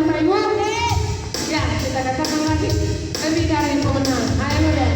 Bapak Ibu? Ya, kita katakan lagi, lebih dari pemenang. Haleluya.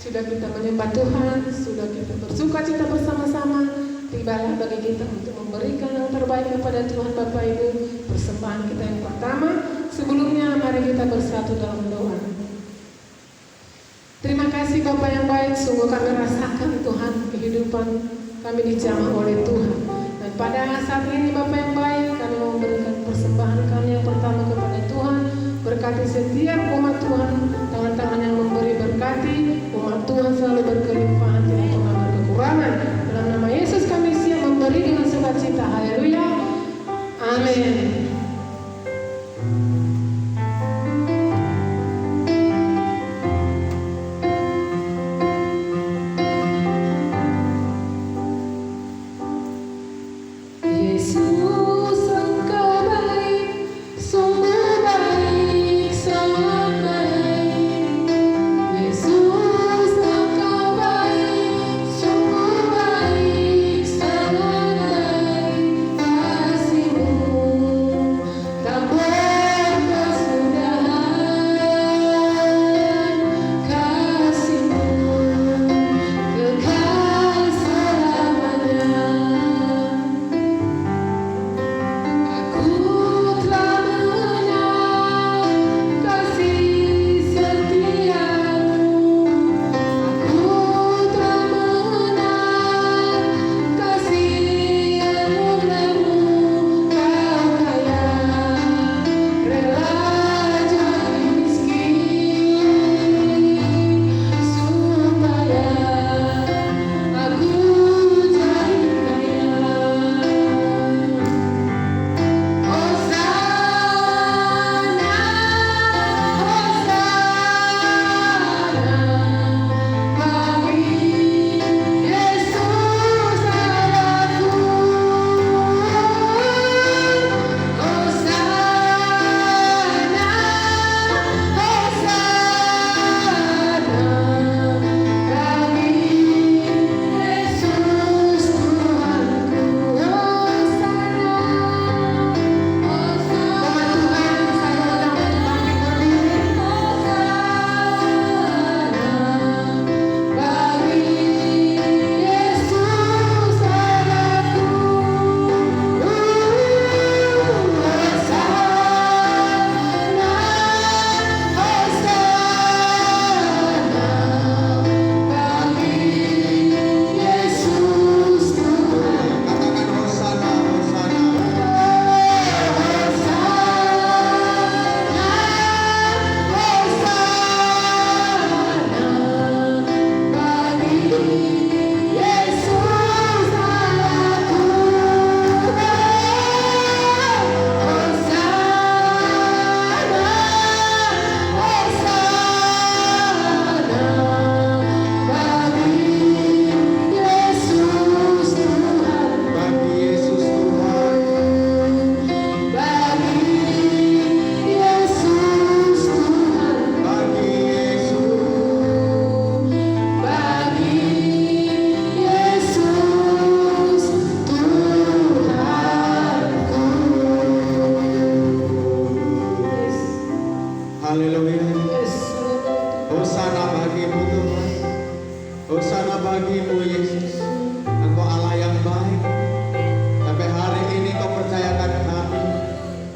Sudah kita menyembah Tuhan, sudah kita bersuka cita bersama-sama, tibalah bagi kita untuk memberikan yang terbaik kepada Tuhan Bapak Ibu. Persembahan kita yang pertama, sebelumnya mari kita bersatu dalam doa. Terima kasih Bapak yang baik, sungguh kami rasakan Tuhan kehidupan kami dijamah oleh Tuhan. Dan pada saat ini Bapak yang baik, kami mau memberikan persembahan kami yang pertama kepada Tuhan. Berkati setiap umat Tuhan, tangan-tangan yang memberi berkati, umat Tuhan selalu berkelimpahan, tidak pernah berkekurangan. Dalam nama Yesus kami siap memberi dengan sukacita. Haleluya. Amin. Kasih-Mu bagimu Yesus. Engkau Allah yang baik. Sampai hari ini Kau percayakan kami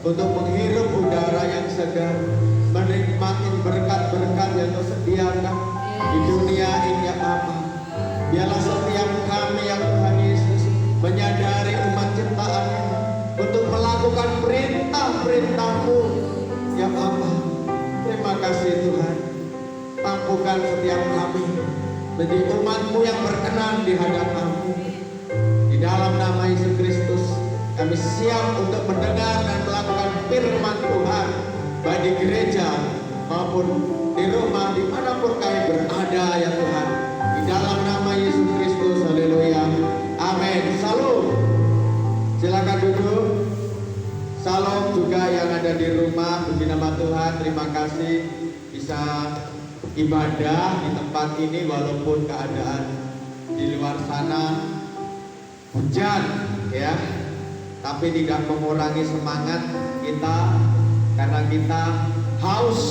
untuk menghirup udara yang segar, menikmati berkat-berkat yang Kau sediakan di dunia ini ya Allah. Biarlah setiap kami yang Tuhan Yesus menyadari umat ciptaan untuk melakukan perintah-perintah-Mu ya Allah. Terima kasih Tuhan. Mampukan setiap kami menjadi umat-Mu yang berkenan di hadapan-Mu. Di dalam nama Yesus Kristus kami siap untuk mendengar dan melakukan firman Tuhan, baik di gereja maupun di rumah dimanapun kami berada ya Tuhan. Di dalam nama Yesus Kristus, haleluya, amin. Salam, silakan duduk. Salam juga yang ada di rumah, puji nama Tuhan. Terima kasih bisa ibadah di tempat ini walaupun keadaan di luar sana hujan ya, tapi tidak mengurangi semangat kita karena kita haus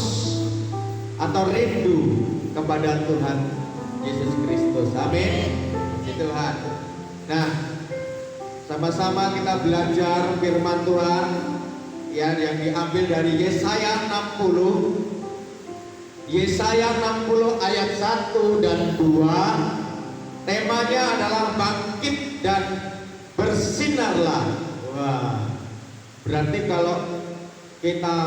atau rindu kepada Tuhan Yesus Kristus. Amin. Puji Tuhan. Nah, sama-sama kita belajar firman Tuhan ya, yang diambil dari Yesaya 60. Yesaya 60 ayat 1 dan 2. Temanya adalah bangkit dan bersinarlah. Wah, berarti kalau kita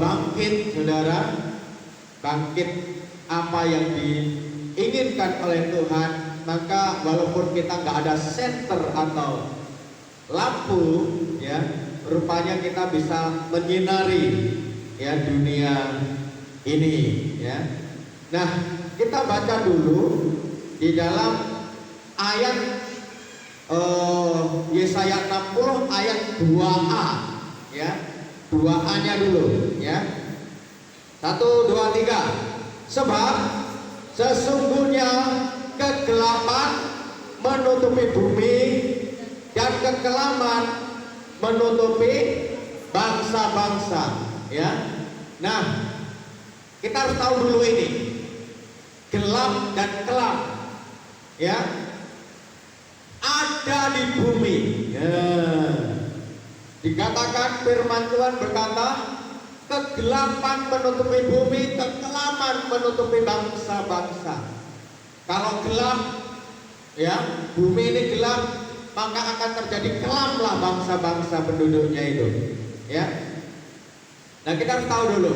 bangkit, saudara, bangkit apa yang diinginkan oleh Tuhan, maka walaupun kita nggak ada senter atau lampu, ya, rupanya kita bisa menyinari ya dunia ini, ya. Nah, kita baca dulu di dalam ayat Yesaya 60 ayat 2a, ya. 2a-nya dulu, ya. 1, 2, 3. Sebab sesungguhnya kegelapan menutupi bumi dan kekelaman menutupi bangsa-bangsa, ya. Nah, kita harus tahu dulu ini gelap dan kelam, ya, ada di bumi. Ya. Dikatakan firman Tuhan berkata, kegelapan menutupi bumi, kekelaman menutupi bangsa-bangsa. Kalau gelap, ya, bumi ini gelap, maka akan terjadi kelamlah bangsa-bangsa penduduknya itu, ya. Nah, kita harus tahu dulu,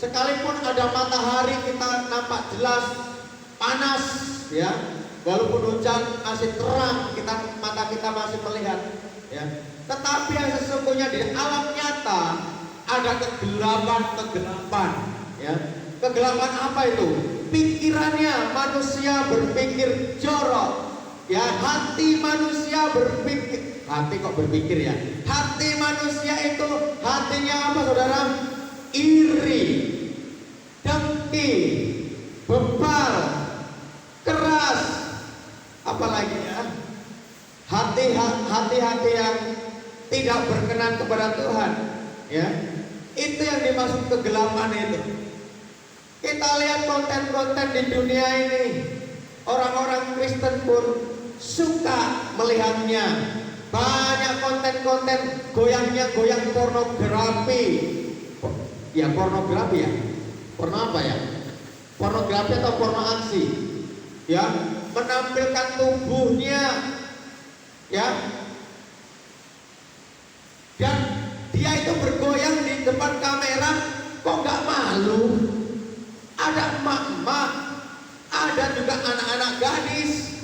sekalipun ada matahari kita nampak jelas panas, ya, walaupun hujan masih terang, mata kita masih melihat, ya. Tetapi yang sesungguhnya di alam nyata ada kegelapan, ya. Kegelapan apa itu? Pikirannya manusia berpikir jorok, ya. Hati manusia berpikir, hati kok berpikir ya? Hati manusia itu hatinya apa, saudara? Iri, dengki, bebal, keras, apalagi ya? Hati-hati yang tidak berkenan kepada Tuhan, ya. Itu yang dimaksud kegelapan itu. Kita lihat konten-konten di dunia ini, orang-orang Kristen pun suka melihatnya. Banyak konten-konten goyang pornografi. Ya, pornografi ya. Porno apa ya? Pornografi atau porno aksi, ya, menampilkan tubuhnya, ya. Dan dia itu bergoyang di depan kamera, kok nggak malu? Ada emak-emak, ada juga anak-anak gadis,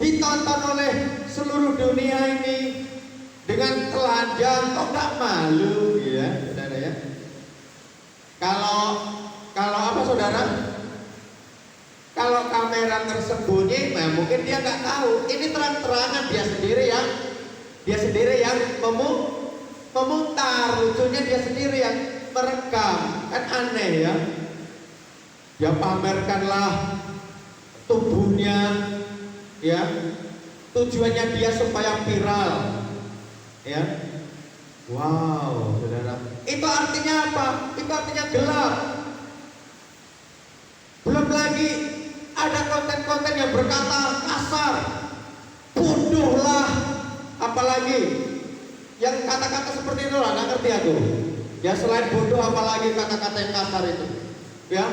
ditonton oleh seluruh dunia ini dengan telanjang, kok nggak malu, ya, saudara ya? Kalau apa, saudara? Kalau kamera tersembunyi, nah mungkin dia nggak tahu. Ini terang-terangan dia sendiri yang memutar, lucunya dia sendiri yang merekam, kan aneh ya. Dia pamerkanlah tubuhnya, ya. Tujuannya dia supaya viral, ya. Wow, saudara. Itu artinya apa? Itu artinya gelap. Belum lagi Ada konten-konten yang berkata kasar, bodoh lah, apalagi yang kata-kata seperti itu lah, nggak ngerti aku. Ya selain bodoh apalagi kata-kata yang kasar itu, ya.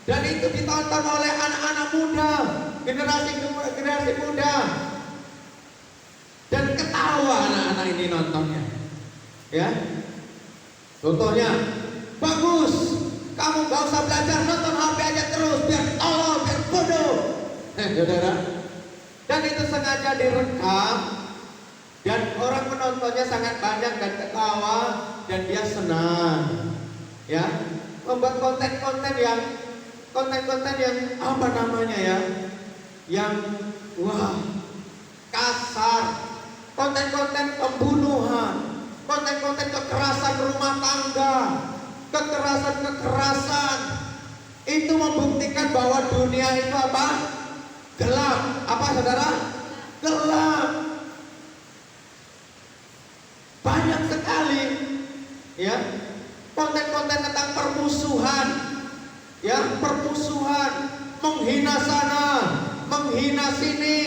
Dan itu ditonton oleh anak-anak muda, generasi muda, dan ketawa anak-anak ini nontonnya, ya. Contohnya, bagus, kamu gak usah belajar, nonton HP aja terus, biar tolol, biar bodoh. Saudara, dan itu sengaja direkam, dan orang menontonnya sangat banyak dan ketawa, dan dia senang, ya. Membuat konten-konten yang apa namanya ya, yang wah kasar, konten-konten pembunuhan, konten-konten kekerasan rumah tangga, kekerasan itu membuktikan bahwa dunia itu apa? Gelap. Apa saudara? Gelap. Banyak sekali, ya, konten-konten tentang permusuhan, ya, permusuhan, menghina sana, menghina sini,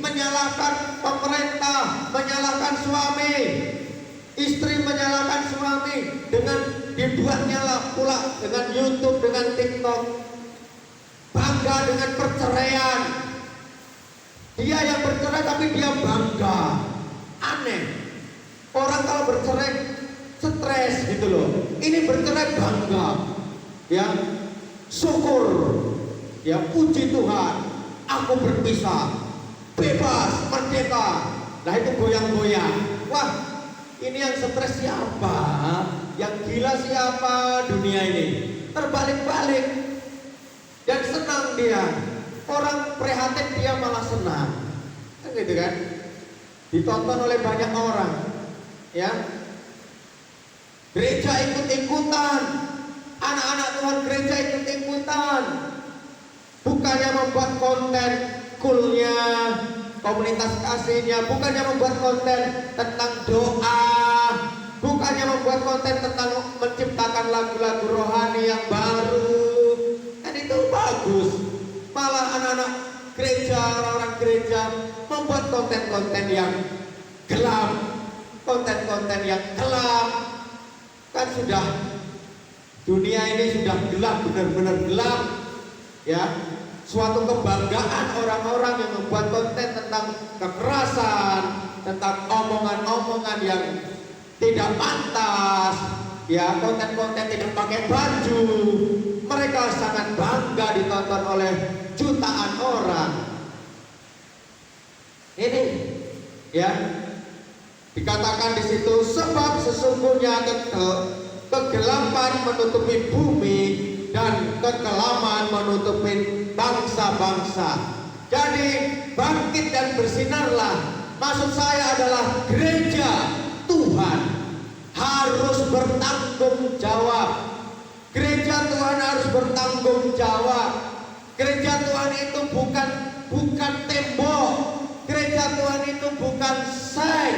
menyalahkan pemerintah, menyalahkan suami, istri menyalahkan suami, dengan dibuatnya lah pula dengan YouTube, dengan TikTok, bangga dengan perceraian. Dia yang bercerai tapi dia bangga. Aneh. Orang kalau bercerai stres gitu loh. Ini bercerai bangga. Ya, syukur. Ya, puji Tuhan. Aku berpisah, bebas, merdeka. Nah itu goyang-goyang. Wah, ini yang stres siapa? Yang gila siapa dunia ini? Terbalik-balik. Dan senang dia. Orang prihatin dia malah senang. Kan gitu kan? Ditonton oleh banyak orang. Ya. Gereja ikut-ikutan. Anak-anak Tuhan gereja ikut-ikutan. Bukannya membuat konten coolnya, komunitas kasihnya, bukannya membuat konten tentang doa, bukannya membuat konten tentang menciptakan lagu-lagu rohani yang baru. Kan itu bagus. Malah anak-anak gereja, orang-orang gereja membuat konten-konten yang gelap, konten-konten yang gelap. Kan sudah, dunia ini sudah gelap, benar-benar gelap, ya. Suatu kebanggaan orang-orang yang membuat konten tentang kekerasan, tentang omongan-omongan yang tidak pantas, ya, konten-konten tidak pakai baju. Mereka sangat bangga ditonton oleh jutaan orang. Ini, ya, dikatakan di situ, sebab sesungguhnya kegelapan menutupi bumi dan kekelaman menutupi bangsa-bangsa. Jadi bangkit dan bersinarlah. Maksud saya adalah gereja Tuhan harus bertanggung jawab. Gereja Tuhan harus bertanggung jawab. Gereja Tuhan itu bukan tembok. Gereja Tuhan itu bukan seng.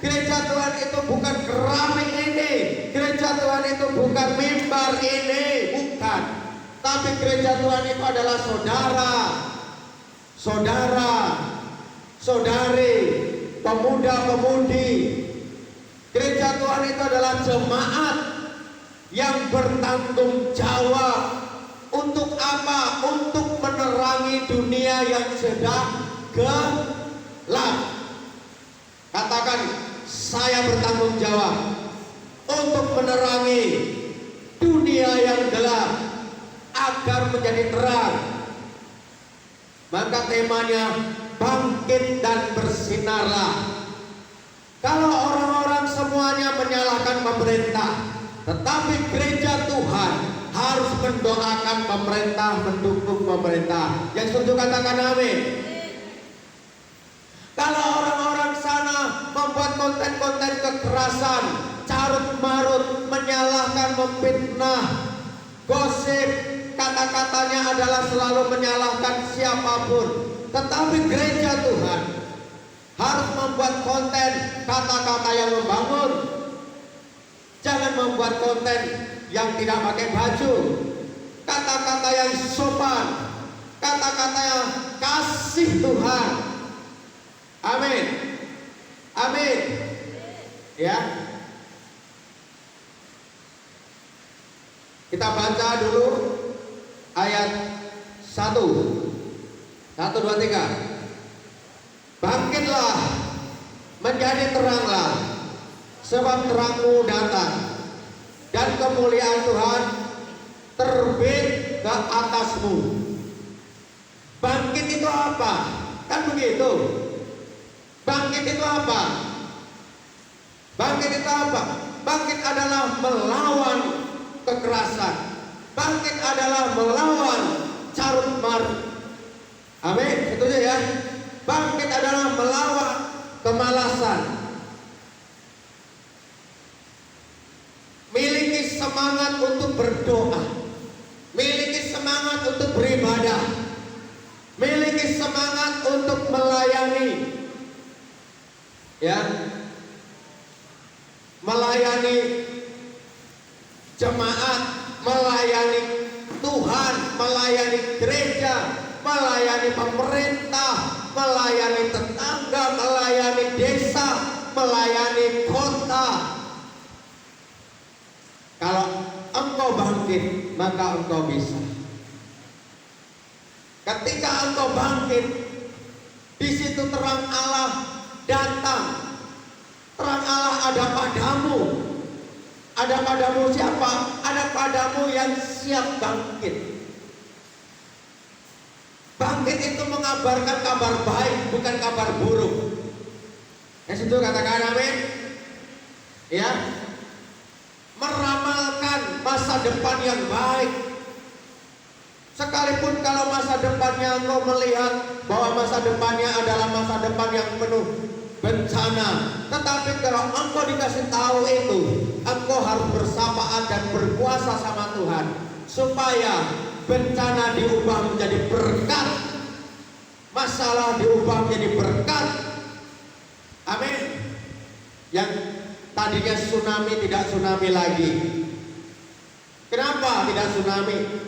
Gereja Tuhan itu bukan keramik ini. Gereja Tuhan itu bukan mimbar ini, bukan. Tapi gereja Tuhan itu adalah saudara, saudari, pemuda-pemudi. Gereja Tuhan itu adalah jemaat yang bertanggung jawab. Untuk apa? Untuk menerangi dunia yang sedang gelap. Katakan, saya bertanggung jawab untuk menerangi dunia yang gelap agar menjadi terang. Maka temanya bangkit dan bersinarlah. Kalau orang-orang semuanya menyalahkan pemerintah, tetapi gereja Tuhan harus mendoakan pemerintah, mendukung pemerintah. Yang setuju katakan amin. Kalau orang-orang sana membuat konten-konten kekerasan, carut-marut, menyalahkan, memfitnah, gosip, kata-katanya adalah selalu menyalahkan siapapun. Tetapi gereja Tuhan harus membuat konten kata-kata yang membangun. Jangan membuat konten yang tidak pakai baju, kata-kata yang sopan, kata-katanya kasih Tuhan. Amin. Amin. Ya. Kita baca dulu ayat 1. 1, 2, 3. Bangkitlah, menjadi teranglah, sebab terangmu datang, dan kemuliaan Tuhan terbit ke atasmu. Bangkit itu apa? Kan begitu. Bangkit itu apa? Bangkit itu apa? Bangkit adalah melawan kekerasan. Bangkit adalah melawan carut marut. Amin, setuju ya? Bangkit adalah melawan kemalasan. Miliki semangat untuk berdoa. Miliki semangat untuk beribadah. Miliki semangat untuk melayani. Ya. Melayani jemaat, melayani Tuhan, melayani gereja, melayani pemerintah, melayani tetangga, melayani desa, melayani kota. Kalau engkau bangkit, maka engkau bisa. Ketika engkau bangkit, di situ terang Allah datang. Terang Allah ada padamu. Ada padamu siapa? Ada padamu yang siap bangkit. Bangkit itu mengabarkan kabar baik, bukan kabar buruk. Yang itu katakan amin. Ya. Meramalkan masa depan yang baik. Sekalipun kalau masa depannya engkau melihat bahwa masa depannya adalah masa depan yang penuh bencana, tetapi kalau engkau dikasih tahu itu, engkau harus bersamaan dan berpuasa sama Tuhan supaya bencana diubah menjadi berkat, masalah diubah menjadi berkat. Amin. Yang tadinya tsunami tidak tsunami lagi. Kenapa tidak tsunami?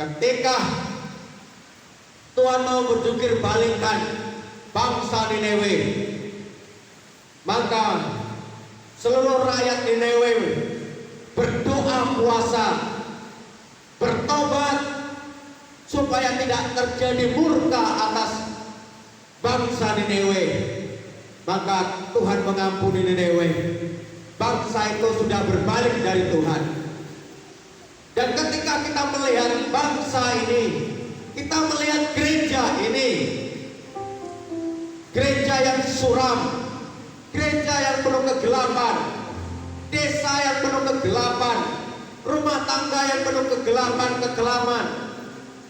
Ketika Tuhan mau berjungkir balikkan bangsa Niniwe, maka seluruh rakyat Niniwe berdoa puasa, bertobat supaya tidak terjadi murka atas bangsa Niniwe. Maka Tuhan mengampuni Niniwe. Bangsa itu sudah berbalik dari Tuhan. Dan ketika kita melihat bangsa ini, kita melihat gereja ini, gereja yang suram, gereja yang penuh kegelapan, desa yang penuh kegelapan, rumah tangga yang penuh kegelapan,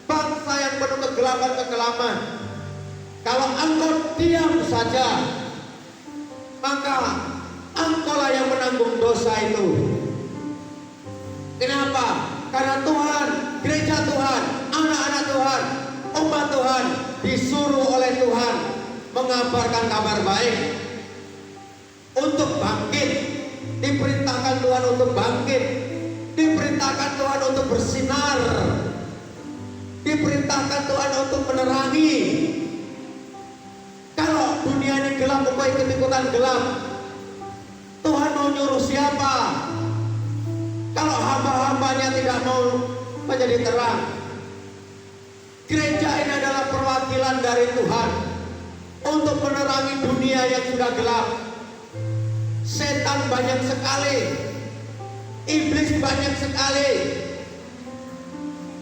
bangsa yang penuh kegelapan. Kalau engkau diam saja, maka engkaulah yang menanggung dosa itu. Kenapa? Karena Tuhan, gereja Tuhan, anak-anak Tuhan, umat Tuhan disuruh oleh Tuhan mengabarkan kabar baik, untuk bangkit. Diperintahkan Tuhan untuk bangkit, diperintahkan Tuhan untuk bersinar, diperintahkan Tuhan untuk menerangi. Kalau dunia ini gelap, engkau ikut-ikutan gelap, Tuhan mau nyuruh siapa? Kalau hamba-hambanya tidak mau menjadi terang. Gereja ini adalah perwakilan dari Tuhan untuk menerangi dunia yang sudah gelap. Setan banyak sekali, iblis banyak sekali.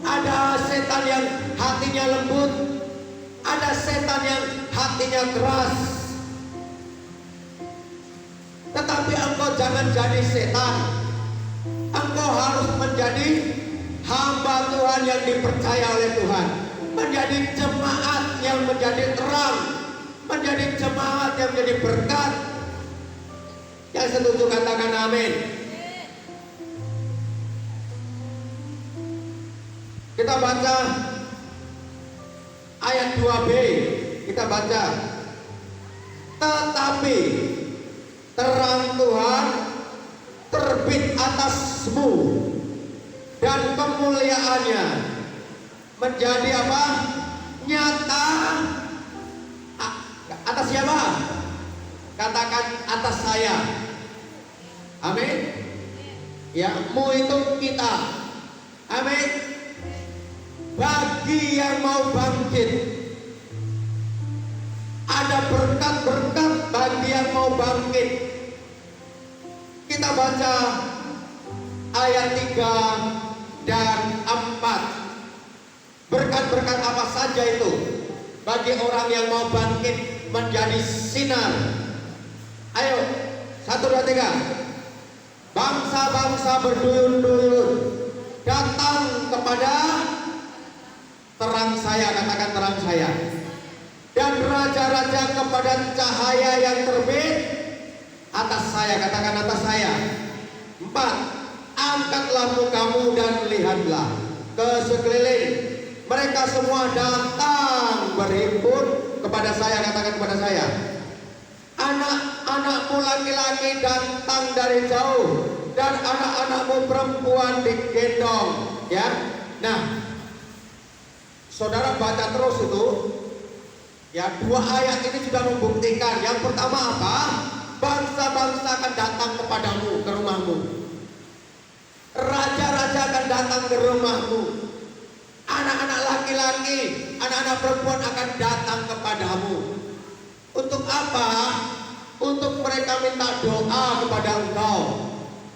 Ada setan yang hatinya lembut, ada setan yang hatinya keras. Tetapi engkau jangan jadi setan. Engkau harus menjadi hamba Tuhan yang dipercaya oleh Tuhan, menjadi jemaat yang menjadi terang, menjadi jemaat yang menjadi berkat. Yang setuju katakan amin. Kita baca ayat 2b. Kita baca, tetapi terang Tuhan terbit atasmu, dan kemuliaannya menjadi apa? Nyata. Atas siapa? Katakan atas saya. Amin. Ya, mu itu kita. Amin. Bagi yang mau bangkit, ada berkat-berkat bagi yang mau bangkit. Kita baca ayat 3 dan 4. Berkat-berkat apa saja itu bagi orang yang mau bangkit menjadi sinar? Ayo, 1, 2, 3. Bangsa-bangsa berduyun-duyun datang kepada terang saya, katakan terang saya. Dan raja-raja kepada cahaya yang terbit atas saya, katakan atas saya. 4. Angkatlah mukamu dan lihatlah ke sekeliling. Mereka semua datang berhimpun kepada saya, katakan kepada saya. Anak-anakmu laki-laki datang dari jauh dan anak-anakmu perempuan digendong. Ya, nah, saudara baca terus itu. Ya, 2 ayat ini sudah membuktikan. Yang pertama apa? Bangsa-bangsa akan datang kepadamu, ke rumahmu. Raja-raja akan datang ke rumahmu. Anak-anak laki-laki, anak-anak perempuan akan datang kepadamu. Untuk apa? Untuk mereka minta doa kepada engkau.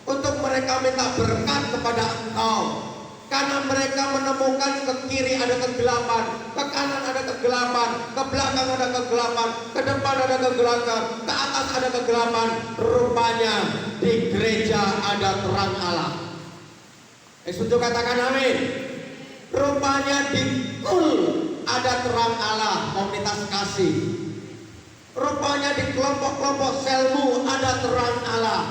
Untuk mereka minta berkat kepada engkau. Karena mereka menemukan ke kiri ada kegelapan, ke kanan ada kegelapan, ke belakang ada kegelapan, ke depan ada kegelapan, ke atas ada kegelapan. Rupanya di gereja ada terang Allah. Setuju, katakan amin. Rupanya di KUL ada terang Allah, komunitas kasih. Rupanya di kelompok-kelompok selmu ada terang Allah.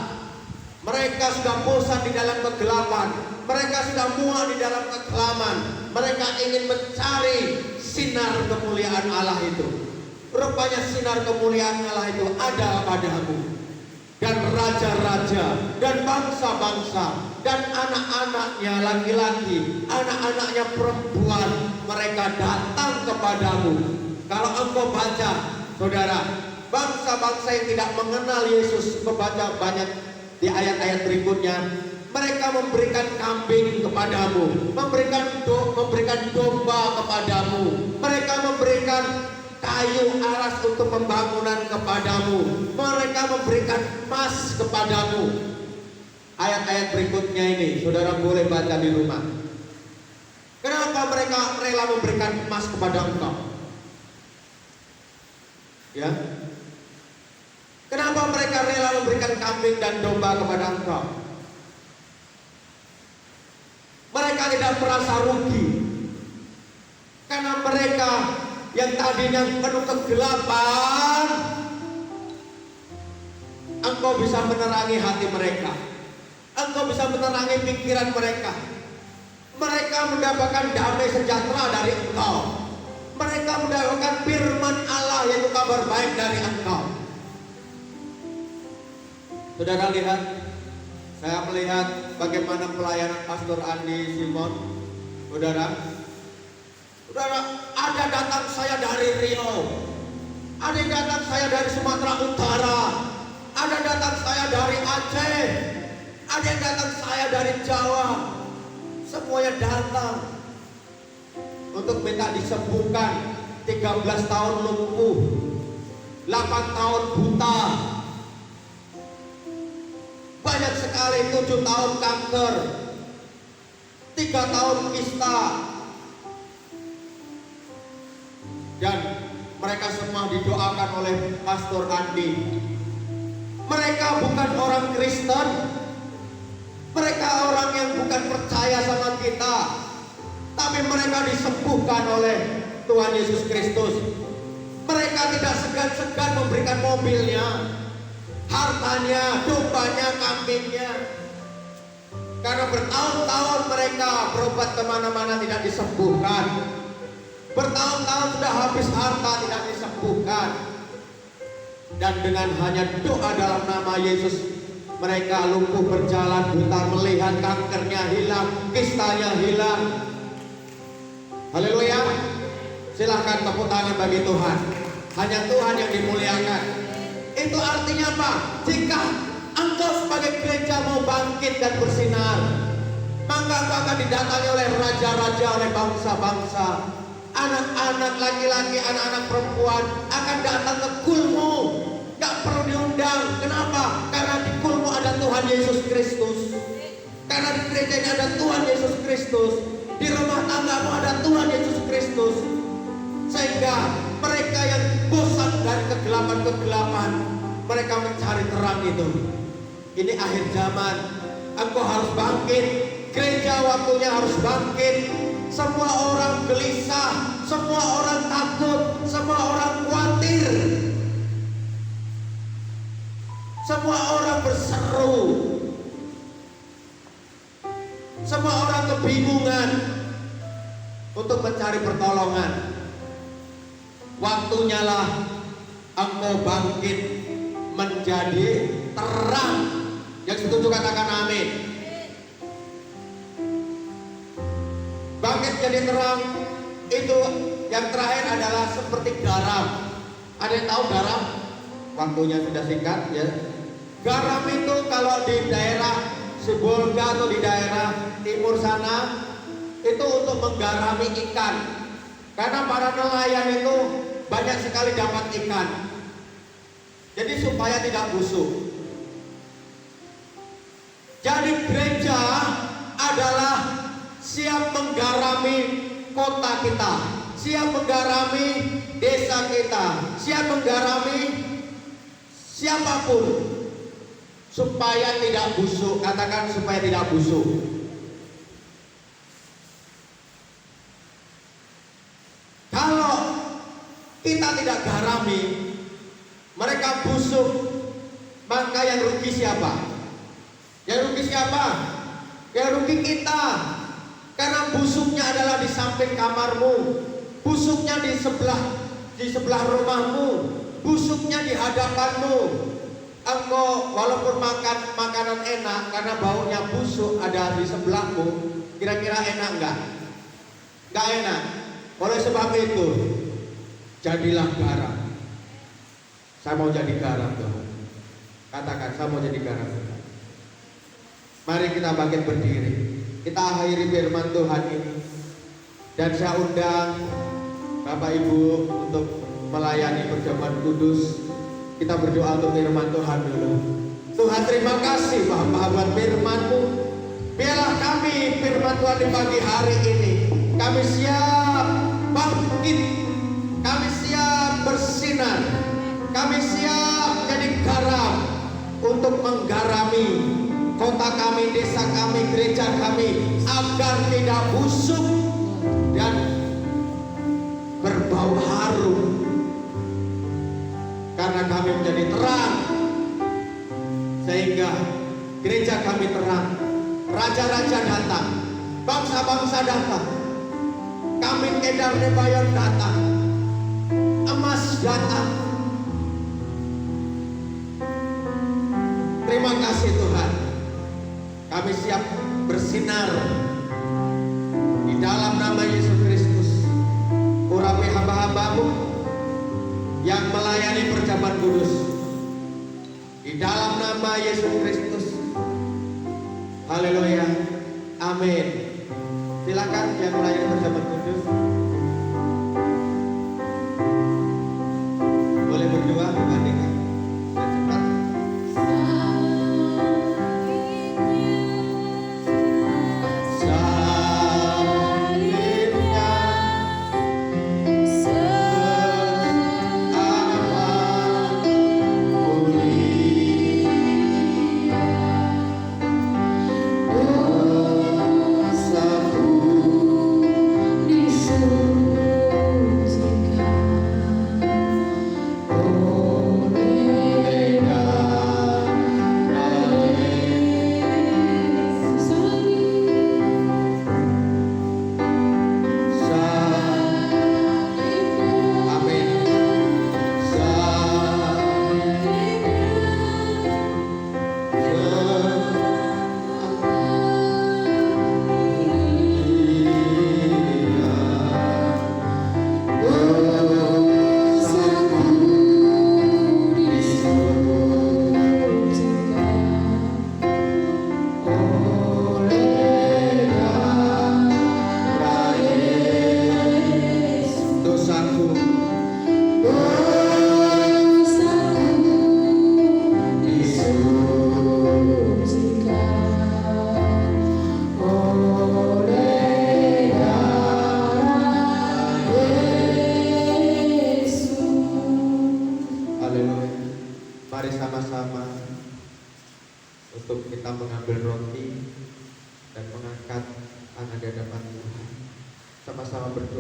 Mereka sudah bosan di dalam kegelapan. Mereka sudah muak di dalam kekelaman. Mereka ingin mencari sinar kemuliaan Allah itu. Rupanya sinar kemuliaan Allah itu ada padamu. Dan raja-raja dan bangsa-bangsa dan anak-anaknya laki-laki, anak-anaknya perempuan, mereka datang kepadamu. Kalau engkau baca, saudara, bangsa-bangsa yang tidak mengenal Yesus, membaca banyak di ayat-ayat berikutnya, mereka memberikan kambing kepadamu, memberikan domba kepadamu, mereka memberikan kayu aras untuk pembangunan kepadamu, mereka memberikan emas kepadamu. Ayat-ayat berikutnya ini saudara boleh baca di rumah. Kenapa mereka rela memberikan emas kepada engkau? Ya, kenapa mereka rela memberikan kambing dan domba kepada engkau? Mereka tidak merasa rugi, karena mereka yang tadinya penuh kegelapan, engkau bisa menerangi hati mereka, engkau bisa menerangi pikiran mereka. Mereka mendapatkan damai sejahtera dari engkau. Mereka mendapatkan firman Allah, yaitu kabar baik dari engkau. Saudara lihat, saya melihat bagaimana pelayanan Pastor Andi Simon. Saudara, ada datang saya dari Riau, ada datang saya dari Sumatera Utara, ada datang saya dari Aceh, ada yang datang saya dari Jawa. Semuanya datang untuk minta disembuhkan. 13 tahun lumpuh, 8 tahun buta, banyak sekali, 7 tahun kanker, 3 tahun kista. Dan mereka semua didoakan oleh Pastor Andi. Mereka bukan orang Kristen, mereka orang yang bukan percaya sama kita, tapi mereka disembuhkan oleh Tuhan Yesus Kristus. Mereka tidak segan-segan memberikan mobilnya, hartanya, dombanya, kambingnya. Karena bertahun-tahun mereka berobat kemana-mana tidak disembuhkan. Bertahun-tahun sudah habis harta tidak disembuhkan. Dan dengan hanya doa dalam nama Yesus, mereka lumpuh berjalan, buta melihat, kankernya hilang, kistanya hilang. Haleluya. Silahkan tepuk tangan bagi Tuhan. Hanya Tuhan yang dimuliakan. Itu artinya apa? Jika engkau sebagai gereja mau bangkit dan bersinar, maka engkau akan didatangi oleh raja-raja, oleh bangsa-bangsa. Anak-anak laki-laki, anak-anak perempuan akan datang ke kulmu. Gak perlu diundang. Kenapa? Karena di kulmu ada Tuhan Yesus Kristus. Karena di gereja ini ada Tuhan Yesus Kristus. Di rumah tanggamu ada Tuhan Yesus Kristus. Sehingga mereka yang bosan dari kegelapan-kegelapan, mereka mencari terang itu. Ini akhir zaman. Engkau harus bangkit. Gereja waktunya harus bangkit. Semua orang gelisah, semua orang takut, semua orang khawatir, semua orang berseru, semua orang kebingungan untuk mencari pertolongan. Waktunya lah engkau bangkit menjadi terang. Yang setuju katakan amin. Bangkit jadi terang itu yang terakhir adalah seperti garam. Ada yang tahu garam? Waktunya sudah singkat ya. Garam itu kalau di daerah Sibolga atau di daerah timur sana itu untuk menggarami ikan. Karena para nelayan itu banyak sekali dapat ikan. Jadi supaya tidak busuk. Jadi gereja adalah siap menggarami kota kita, siap menggarami desa kita, siap menggarami siapapun supaya tidak busuk. Katakan supaya tidak busuk. Kalau kita tidak garami, mereka busuk, maka yang rugi siapa? Yang rugi siapa? Yang rugi kita. Karena busuknya adalah di samping kamarmu, busuknya di sebelah rumahmu, busuknya di hadapanmu. Engkau walaupun makan makanan enak, karena baunya busuk ada di sebelahmu, kira-kira enak enggak? Enggak enak. Oleh sebab itu, jadilah garam. Saya mau jadi garam, Tuhan. Katakan, saya mau jadi garam. Mari kita bangkit berdiri. Kita akhiri firman Tuhan ini. Dan saya undang Bapak Ibu untuk melayani perjamuan kudus. Kita berdoa untuk firman Tuhan dulu. Tuhan, terima kasih Bapak buat firman-Mu. Biarlah kami firman Tuhan di pagi hari ini, kami siap bangkit, kami siap bersinar, kami siap jadi garam untuk menggarami kota kami, desa kami, gereja kami, agar tidak busuk dan berbau harum. Karena kami menjadi terang, sehingga gereja kami terang, raja-raja datang, bangsa-bangsa datang, kami Kedar Nebayon datang, emas datang. Terima kasih Tuhan. Kami siap bersinar di dalam nama Yesus Kristus. Urapi hamba-hambamu yang melayani perjamuan kudus di dalam nama Yesus Kristus. Haleluya. Amin. Silakan yang melayani perjamuan kudus. Boleh berdua dibandingkan. Cepat. Di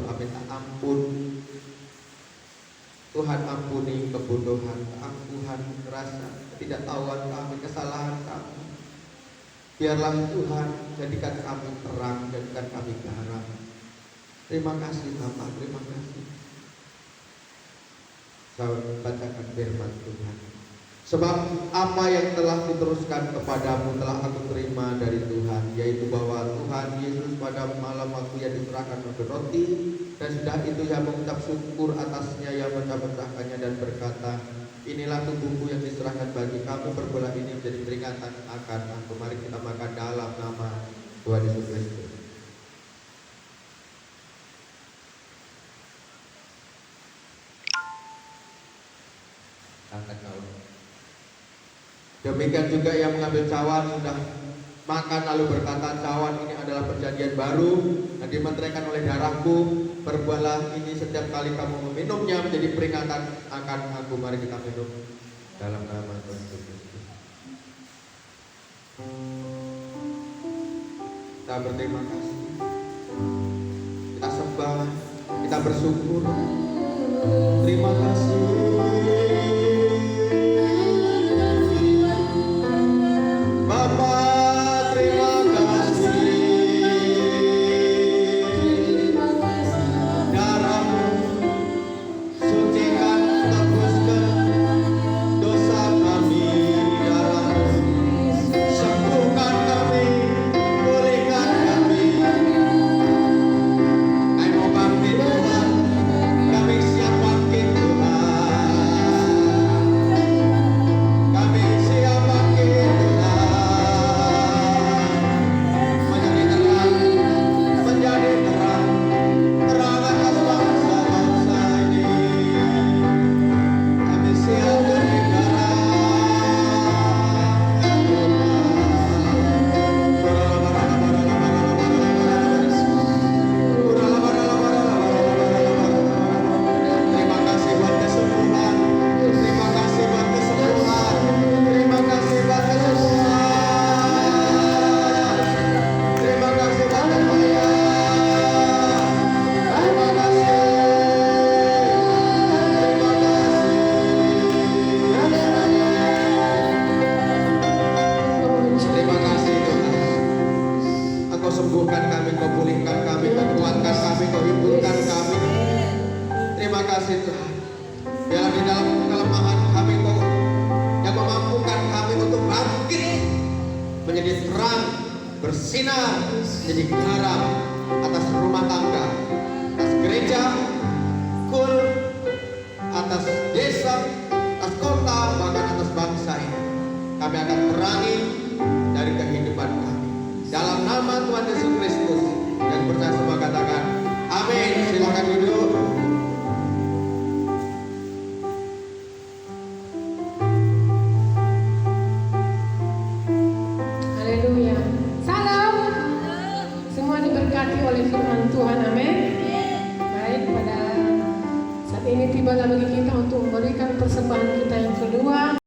berdoa minta ampun. Tuhan ampuni kebodohan, keangkuhan, rasa ketidaktahuan kami, kesalahan kami. Biarlah Tuhan jadikan kami terang, jadikan kami garam. Terima kasih Bapak, terima kasih. Saya bacakan firman Tuhan. Sebab apa yang telah diteruskan kepadamu telah aku terima dari Tuhan, yaitu bahwa Tuhan Yesus pada malam waktu yang diserahkan memberi roti, dan sudah itu ia mengucap syukur atasnya, ia memecah-mecahkannya dan berkata, inilah tubuhku yang diserahkan bagi kamu, perbuatlah ini menjadi peringatan akan aku. Mari kita makan dalam nama Tuhan Yesus Kristus. Angkat cawan. Demikian juga yang mengambil cawan sudah makan lalu berkata, cawan ini adalah perjanjian baru yang dimeteraikan oleh darahku, perbuatlah ini setiap kali kamu meminumnya menjadi peringatan akan aku. Mari kita minum dalam nama Tuhan Yesus Kristus. Kita berterima kasih, kita sembah, kita bersyukur. Terima kasih Bapak, terima kasih. Darah-Mu sucikan, tebuskan dosa kami. Darah-Mu sembuhkan kami, pulihkan kami. Kami mau bangkit Tuhan, kami siap bangkit Tuhan. Kami siap bangkit Tuhan. Menjadi terang, terang atas bangsa-bangsa ini. Kami siap jadi garam. Terima kasih buat kesembuhan. Terima kasih buat kesembuhan. Terima kasih buat kesembuhan. Terima kasih buat kebaikan. Terima kasih. Terima kasih Tuhan. Engkau sembuhkan kami, Engkau pulihkan kami, Engkau kuatkan kami, Engkau himpunkan kami. Terima kasih Tuhan. Biarlah di dalam kelemahan kami Engkau yang memampukan kami untuk bangkit menjadi terang, bersinar, menjadi garam atas rumah tangga, atas gereja, kul, atas desa, atas kota, bahkan atas bangsa ini. Kami akan terangi dari kehidupan kami. Dalam nama Tuhan Yesus Kristus, dan percaya semua katakan, amin. Silakan duduk. Haleluya. Salam. Semua diberkati oleh firman Tuhan. Amin. Baik, pada saat ini tibalah bagi kita untuk memberikan persembahan kita yang kedua.